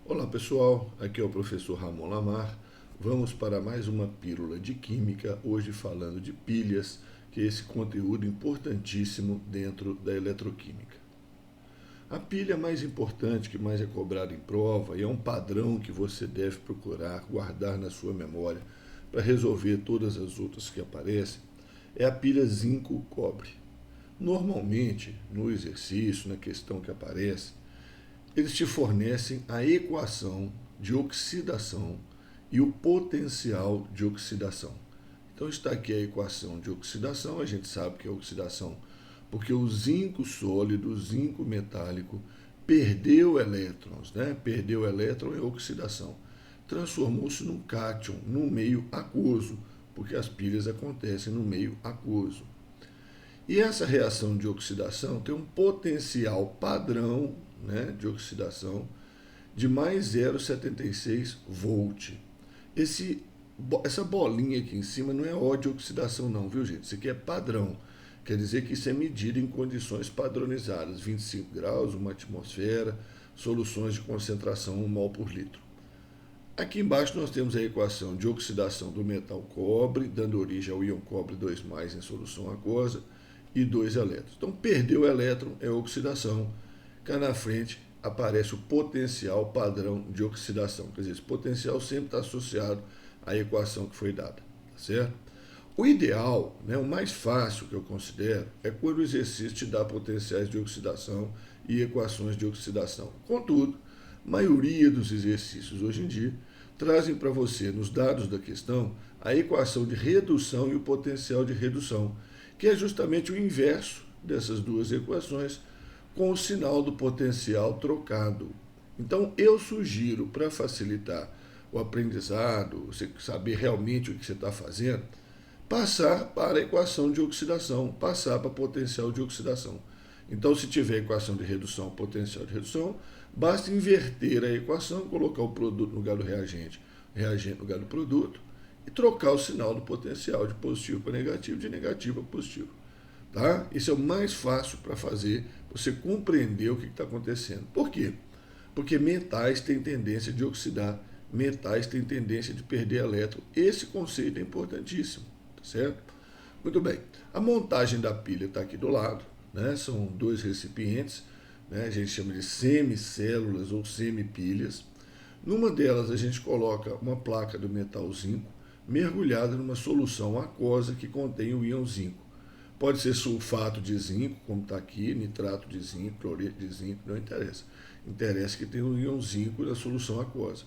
Olá pessoal, aqui é o professor Ramon Lamar. Vamos para mais uma pílula de química, hoje falando de pilhas, que é esse conteúdo importantíssimo dentro da eletroquímica. A pilha mais importante, que mais é cobrada em prova, e é um padrão que você deve procurar guardar na sua memória para resolver todas as outras que aparecem, é a pilha zinco-cobre. Normalmente, no exercício, na questão que aparece, eles te fornecem a equação de oxidação e o potencial de oxidação. Então está aqui a equação de oxidação, a gente sabe que é oxidação porque o zinco sólido, o zinco metálico, perdeu elétrons, né? Perdeu elétron é oxidação. Transformou-se num cátion, num meio aquoso, porque as pilhas acontecem no meio aquoso. E essa reação de oxidação tem um potencial padrão, né, de oxidação de mais 0,76 volt. Essa bolinha aqui em cima não é O de oxidação não, viu gente? Isso aqui é padrão. Quer dizer que isso é medido em condições padronizadas, 25 graus, uma atmosfera, soluções de concentração 1 mol por litro. Aqui embaixo nós temos a equação de oxidação do metal cobre, dando origem ao íon cobre 2+, em solução aquosa, e 2 elétrons. Então, perdeu o elétron é oxidação. Cá na frente aparece o potencial padrão de oxidação. Quer dizer, esse potencial sempre está associado à equação que foi dada. Tá certo? O ideal, né, o mais fácil que eu considero, é quando o exercício te dá potenciais de oxidação e equações de oxidação. Contudo, a maioria dos exercícios hoje em dia trazem para você, nos dados da questão, a equação de redução e o potencial de redução, que é justamente o inverso dessas duas equações, com o sinal do potencial trocado. Então, eu sugiro, para facilitar o aprendizado, você saber realmente o que você está fazendo, passar para a equação de oxidação, passar para potencial de oxidação. Então, se tiver equação de redução, potencial de redução, basta inverter a equação, colocar o produto no lugar do reagente, o reagente no lugar do produto, e trocar o sinal do potencial de positivo para negativo, de negativo para positivo. Tá? Isso é o mais fácil para fazer, você compreender o que está acontecendo. Por quê? Porque metais têm tendência de oxidar, metais têm tendência de perder elétron. Esse conceito é importantíssimo, tá certo? Muito bem. A montagem da pilha está aqui do lado, né? São dois recipientes, né? A gente chama de semicélulas ou semipilhas. Numa delas a gente coloca uma placa do metal zinco mergulhada numa solução aquosa que contém o íon zinco. Pode ser sulfato de zinco, como está aqui, nitrato de zinco, cloreto de zinco, não interessa. Interessa que tem o íon zinco na solução aquosa.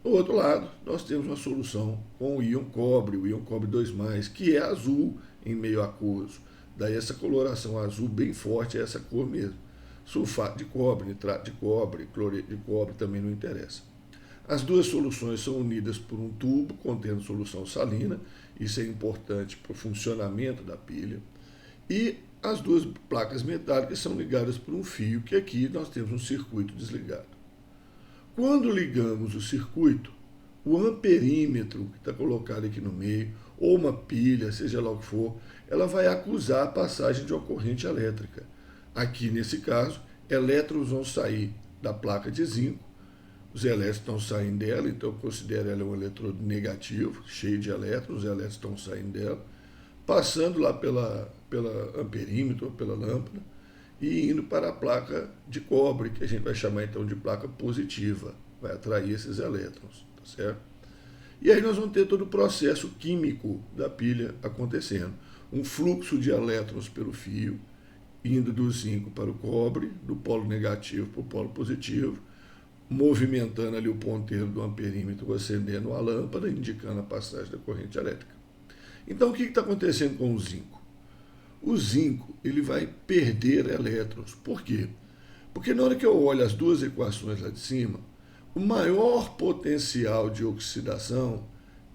Do outro lado, nós temos uma solução com o íon cobre 2+, que é azul em meio aquoso. Daí essa coloração azul bem forte é essa cor mesmo. Sulfato de cobre, nitrato de cobre, cloreto de cobre também não interessa. As duas soluções são unidas por um tubo contendo solução salina, isso é importante para o funcionamento da pilha. E as duas placas metálicas são ligadas por um fio, que aqui nós temos um circuito desligado. Quando ligamos o circuito, o amperímetro que está colocado aqui no meio, ou uma pilha, seja lá o que for, ela vai acusar a passagem de uma corrente elétrica. Aqui, nesse caso, elétrons vão sair da placa de zinco, os elétrons estão saindo dela, então eu considero ela um eletrodo negativo, cheio de elétrons, os elétrons estão saindo dela, passando lá pela amperímetro, ou pela lâmpada, e indo para a placa de cobre, que a gente vai chamar então de placa positiva, vai atrair esses elétrons, tá certo? E aí nós vamos ter todo o processo químico da pilha acontecendo, um fluxo de elétrons pelo fio, indo do zinco para o cobre, do polo negativo para o polo positivo, movimentando ali o ponteiro do amperímetro, acendendo a lâmpada, indicando a passagem da corrente elétrica. Então, o que está acontecendo com o zinco? O zinco ele vai perder elétrons. Por quê? Porque na hora que eu olho as duas equações lá de cima, o maior potencial de oxidação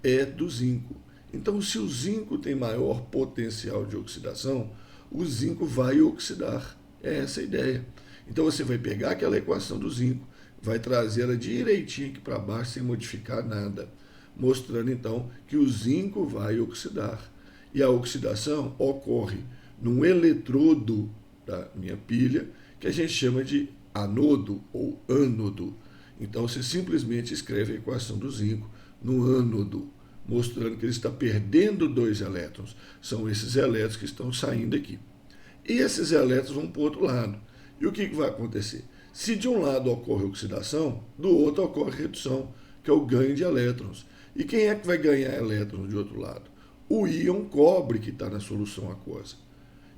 é do zinco. Então, se o zinco tem maior potencial de oxidação, o zinco vai oxidar. É essa a ideia. Então, você vai pegar aquela equação do zinco, vai trazer ela direitinho aqui para baixo, sem modificar nada, mostrando então que o zinco vai oxidar. E a oxidação ocorre num eletrodo da minha pilha, que a gente chama de anodo ou ânodo. Então você simplesmente escreve a equação do zinco no ânodo, mostrando que ele está perdendo 2 elétrons. São esses elétrons que estão saindo aqui. E esses elétrons vão para o outro lado. E o que vai acontecer? Se de um lado ocorre oxidação, do outro ocorre redução, que é o ganho de elétrons. E quem é que vai ganhar elétrons de outro lado? O íon cobre que está na solução aquosa.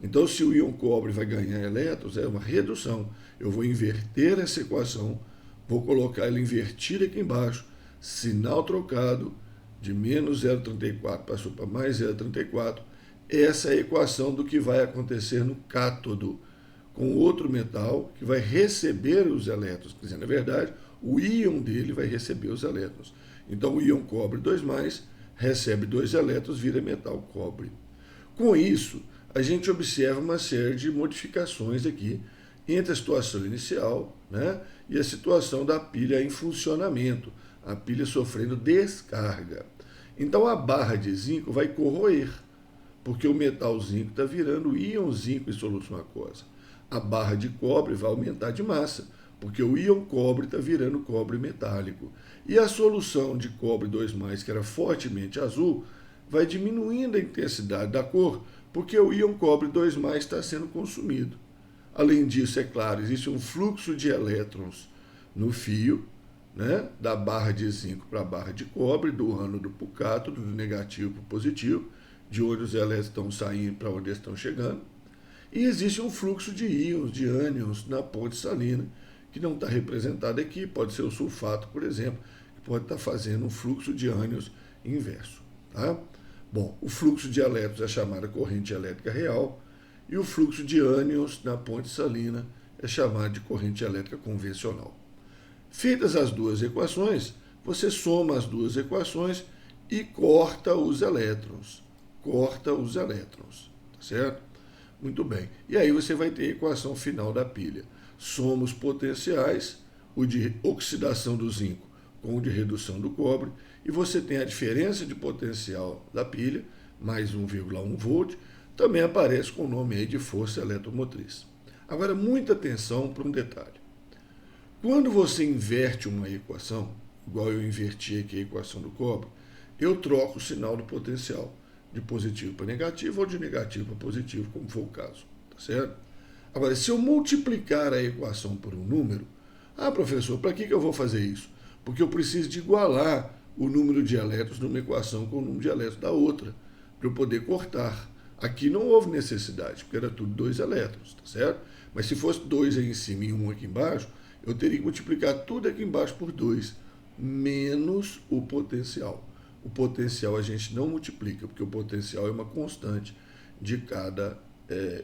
Então, se o íon cobre vai ganhar elétrons, é uma redução. Eu vou inverter essa equação, vou colocar ela invertida aqui embaixo, sinal trocado, de menos 0,34 passou para mais 0,34. Essa é a equação do que vai acontecer no cátodo, com outro metal que vai receber os elétrons. Quer dizer, na verdade, o íon dele vai receber os elétrons. Então, o íon cobre 2+, recebe 2 elétrons, vira metal cobre. Com isso, a gente observa uma série de modificações aqui entre a situação inicial, né, e a situação da pilha em funcionamento, a pilha sofrendo descarga. Então, a barra de zinco vai corroer, porque o metal zinco está virando íon zinco em solução aquosa. A barra de cobre vai aumentar de massa, porque o íon cobre está virando cobre metálico. E a solução de cobre 2+, que era fortemente azul, vai diminuindo a intensidade da cor, porque o íon cobre 2+ está sendo consumido. Além disso, é claro, existe um fluxo de elétrons no fio, né, da barra de zinco para a barra de cobre, do ânodo para o cátodo, do negativo para o positivo, de onde os elétrons estão saindo para onde eles estão chegando. E existe um fluxo de íons, de ânions, na ponte salina, que não está representado aqui, pode ser o sulfato, por exemplo, que pode estar fazendo um fluxo de ânions inverso. Tá? Bom, o fluxo de elétrons é chamado corrente elétrica real, e o fluxo de ânions na ponte salina é chamado de corrente elétrica convencional. Feitas as duas equações, você soma as duas equações e corta os elétrons. Corta os elétrons, tá certo? Muito bem. E aí você vai ter a equação final da pilha. Soma os potenciais, o de oxidação do zinco com o de redução do cobre, e você tem a diferença de potencial da pilha, mais 1,1 volt, também aparece com o nome aí de força eletromotriz. Agora, muita atenção para um detalhe. Quando você inverte uma equação, igual eu inverti aqui a equação do cobre, eu troco o sinal do potencial, de positivo para negativo ou de negativo para positivo, como for o caso, tá certo? Agora, se eu multiplicar a equação por um número, professor, para que eu vou fazer isso? Porque eu preciso de igualar o número de elétrons numa equação com o número de elétrons da outra, para eu poder cortar. Aqui não houve necessidade, porque era tudo 2 elétrons, tá certo? Mas se fosse 2 aí em cima e 1 aqui embaixo, eu teria que multiplicar tudo aqui embaixo por 2, menos o potencial. O potencial a gente não multiplica, porque o potencial é uma constante de cada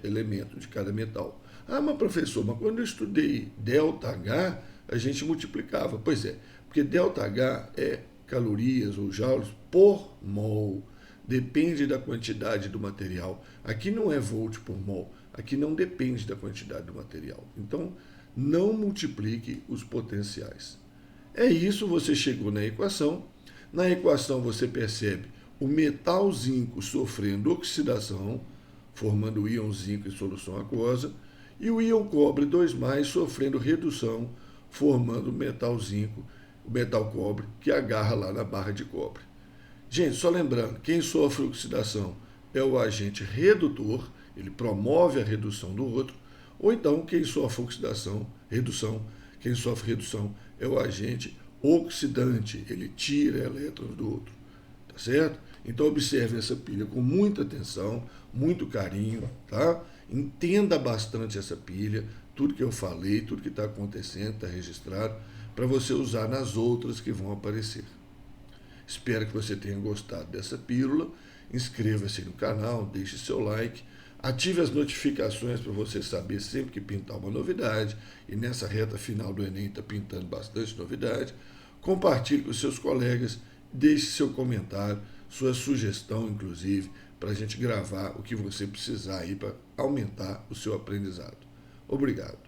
elemento, de cada metal. Mas professor, mas quando eu estudei ΔH, a gente multiplicava. Pois é, porque ΔH é calorias ou joules por mol. Depende da quantidade do material. Aqui não é volt por mol, aqui não depende da quantidade do material. Então, não multiplique os potenciais. É isso, você chegou na equação. Na equação você percebe o metal zinco sofrendo oxidação, formando o íon zinco em solução aquosa, e o íon cobre 2+, sofrendo redução, formando o metal zinco, o metal cobre, que agarra lá na barra de cobre. Gente, só lembrando, quem sofre oxidação é o agente redutor, ele promove a redução do outro, ou então quem sofre quem sofre redução é o agente oxidante, ele tira elétrons do outro, tá certo? Então observe essa pilha com muita atenção, muito carinho, tá? Entenda bastante essa pilha, tudo que eu falei, tudo que está acontecendo, está registrado, para você usar nas outras que vão aparecer. Espero que você tenha gostado dessa pílula, inscreva-se no canal, deixe seu like, ative as notificações para você saber sempre que pintar uma novidade, e nessa reta final do Enem está pintando bastante novidade. Compartilhe com seus colegas, deixe seu comentário, sua sugestão, inclusive, para a gente gravar o que você precisar aí para aumentar o seu aprendizado. Obrigado.